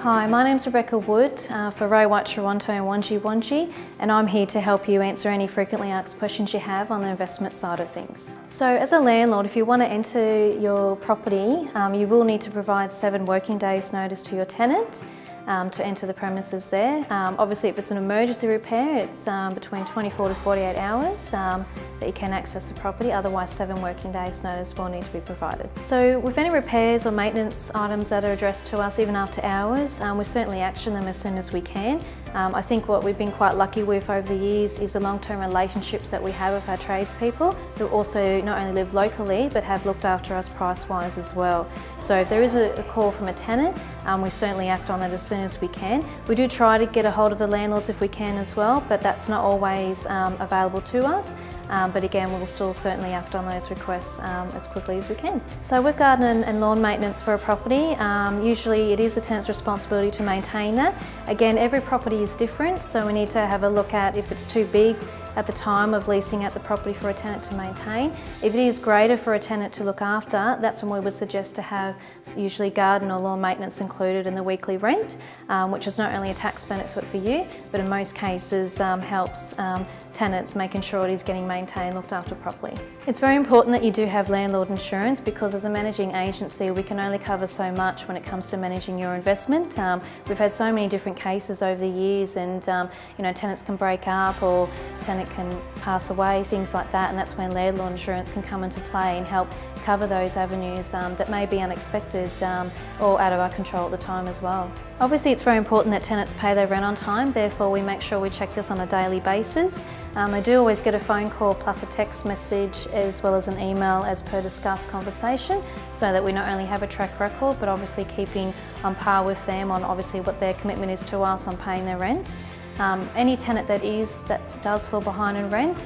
Hi, my name's Rebecca Wood for Ray White Toronto and Wanji Wanji, and I'm here to help you answer any frequently asked questions you have on the investment side of things. So as a landlord, if you want to enter your property, you will need to provide 7 working days notice to your tenant to enter the premises there. Obviously if it's an emergency repair, it's between 24 to 48 hours that you can access the property, otherwise 7 working days notice will need to be provided. So with any repairs or maintenance items that are addressed to us even after hours, we certainly action them as soon as we can. I think what we've been quite lucky with over the years is the long-term relationships that we have with our tradespeople who also not only live locally but have looked after us price-wise as well. So if there is a call from a tenant, we certainly act on that as soon as we can. We do try to get a hold of the landlords if we can as well, but that's not always available to us. But again, we'll still certainly act on those requests as quickly as we can. So with garden and lawn maintenance for a property, usually it is the tenant's responsibility to maintain that. Again, every property is different, so we need to have a look at if it's too big at the time of leasing out the property for a tenant to maintain. If it is greater for a tenant to look after, that's when we would suggest to have usually garden or lawn maintenance included in the weekly rent, which is not only a tax benefit for you, but in most cases helps tenants making sure it is getting maintained, looked after properly. It's very important that you do have landlord insurance because as a managing agency we can only cover so much when it comes to managing your investment. We've had so many different cases over the years and tenants can break up or tenant can pass away, things like that, and that's when landlord insurance can come into play and help cover those avenues that may be unexpected or out of our control at the time as well. Obviously it's very important that tenants pay their rent on time, therefore we make sure we check this on a daily basis. They do always get a phone call plus a text message as well as an email as per discussed conversation, so that we not only have a track record but obviously keeping on par with them on obviously what their commitment is to us on paying their rent. Any tenant that does fall behind in rent,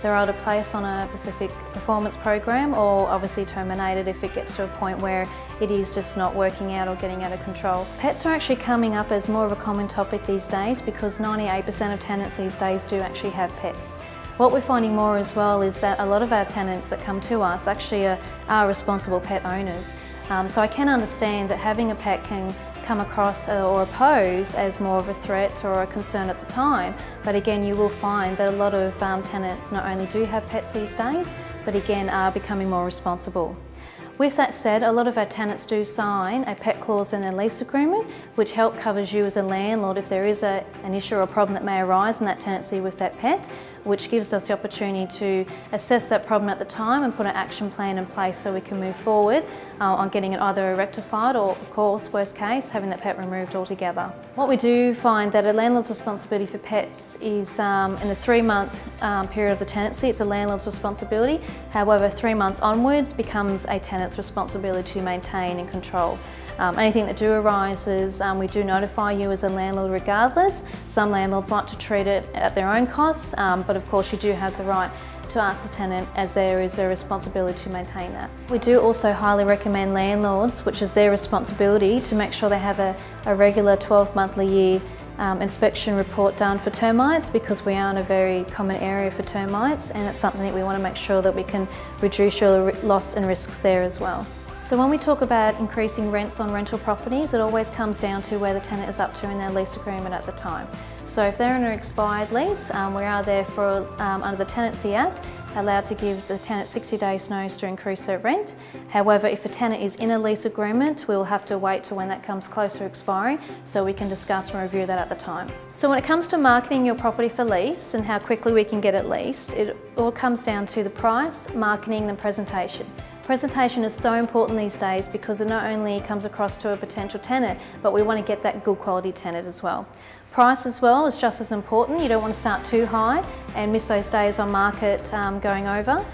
they're either placed on a specific performance program or obviously terminated if it gets to a point where it is just not working out or getting out of control. Pets are actually coming up as more of a common topic these days because 98% of tenants these days do actually have pets. What we're finding more as well is that a lot of our tenants that come to us actually are responsible pet owners. So I can understand that having a pet can come across or pose as more of a threat or a concern at the time, but again you will find that a lot of tenants not only do have pets these days, but again are becoming more responsible. With that said, a lot of our tenants do sign a pet clause in their lease agreement, which covers you as a landlord if there is an issue or a problem that may arise in that tenancy with that pet, which gives us the opportunity to assess that problem at the time and put an action plan in place so we can move forward on getting it either rectified or, of course, worst case, having that pet removed altogether. What we do find that a landlord's responsibility for pets is in the 3-month period of the tenancy, it's a landlord's responsibility. However, 3 months onwards becomes a tenant's responsibility to maintain and control. Anything that do arises, we do notify you as a landlord regardless. Some landlords like to treat it at their own costs, but of course you do have the right to ask the tenant as there is a responsibility to maintain that. We do also highly recommend landlords, which is their responsibility, to make sure they have a regular 12-monthly year inspection report done for termites, because we are in a very common area for termites and it's something that we want to make sure that we can reduce your loss and risks there as well. So when we talk about increasing rents on rental properties, it always comes down to where the tenant is up to in their lease agreement at the time. So if they're in an expired lease, we are there for, under the Tenancy Act, allowed to give the tenant 60 days notice to increase their rent. However, if a tenant is in a lease agreement, we'll have to wait till when that comes closer to expiry so we can discuss and review that at the time. So when it comes to marketing your property for lease and how quickly we can get it leased, it all comes down to the price, marketing and presentation. Presentation is so important these days because it not only comes across to a potential tenant, but we want to get that good quality tenant as well. Price as well is just as important. You don't want to start too high and miss those days on market going over,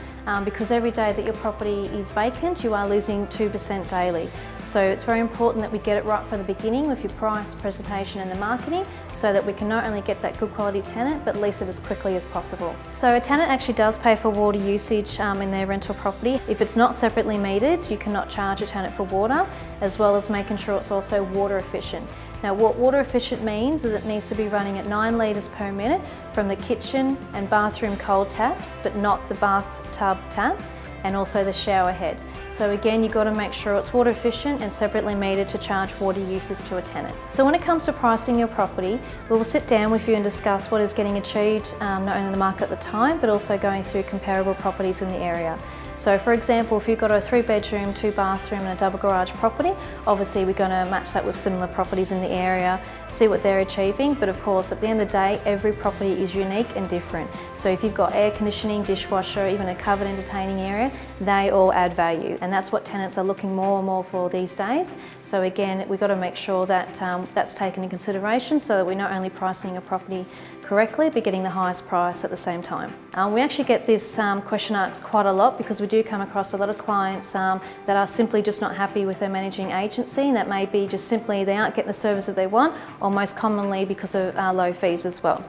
because every day that your property is vacant, you are losing 2% daily. So it's very important that we get it right from the beginning with your price, presentation and the marketing, so that we can not only get that good quality tenant, but lease it as quickly as possible. So a tenant actually does pay for water usage in their rental property. If it's not separately metered, you cannot charge a tenant for water, as well as making sure it's also water efficient. Now what water efficient means is it needs to be running at 9 litres per minute from the kitchen and bathroom cold taps, but not the bathtub tap, and also the shower head. So again, you've got to make sure it's water efficient and separately metered to charge water usage to a tenant. So when it comes to pricing your property, we will sit down with you and discuss what is getting achieved, not only in the market at the time, but also going through comparable properties in the area. So for example, if you've got a 3-bedroom, 2-bathroom and a double garage property, obviously we're going to match that with similar properties in the area, see what they're achieving, but of course at the end of the day, every property is unique and different. So if you've got air conditioning, dishwasher, even a covered entertaining area, they all add value, and that's what tenants are looking more and more for these days. So again, we've got to make sure that that's taken into consideration so that we're not only pricing a property correctly, but getting the highest price at the same time. We actually get this question asked quite a lot because we do come across a lot of clients that are simply just not happy with their managing agency, and that may be just simply they aren't getting the service that they want, or most commonly because of low fees as well.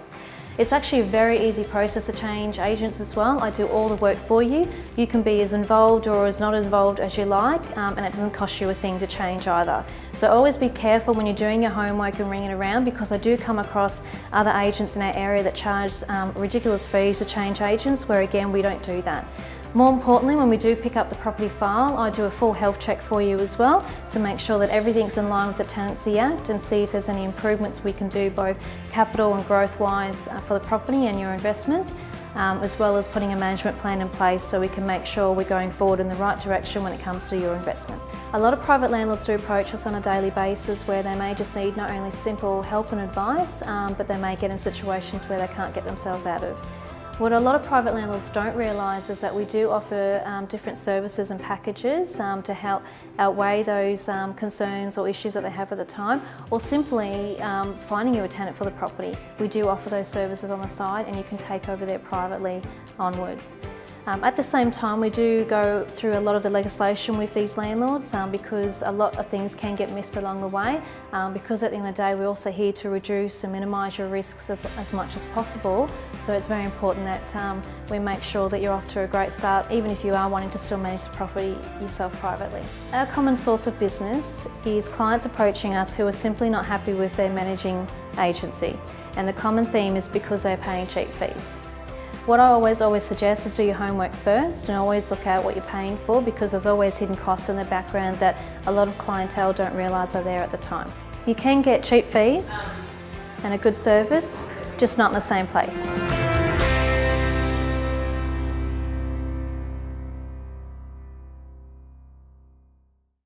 It's actually a very easy process to change agents as well. I do all the work for you. You can be as involved or as not involved as you like, and it doesn't cost you a thing to change either. So always be careful when you're doing your homework and ringing around, because I do come across other agents in our area that charge ridiculous fees to change agents, where again, we don't do that. More importantly, when we do pick up the property file, I do a full health check for you as well to make sure that everything's in line with the Tenancy Act and see if there's any improvements we can do both capital and growth-wise for the property and your investment, as well as putting a management plan in place so we can make sure we're going forward in the right direction when it comes to your investment. A lot of private landlords do approach us on a daily basis where they may just need not only simple help and advice, but they may get in situations where they can't get themselves out of. What a lot of private landlords don't realise is that we do offer different services and packages to help outweigh those concerns or issues that they have at the time, or simply finding you a tenant for the property. We do offer those services on the side, and you can take over there privately onwards. At the same time, we do go through a lot of the legislation with these landlords because a lot of things can get missed along the way, because at the end of the day we're also here to reduce and minimise your risks as much as possible. So it's very important that we make sure that you're off to a great start, even if you are wanting to still manage the property yourself privately. Our common source of business is clients approaching us who are simply not happy with their managing agency, and the common theme is because they're paying cheap fees. What I always suggest is do your homework first and always look at what you're paying for, because there's always hidden costs in the background that a lot of clientele don't realise are there at the time. You can get cheap fees and a good service, just not in the same place.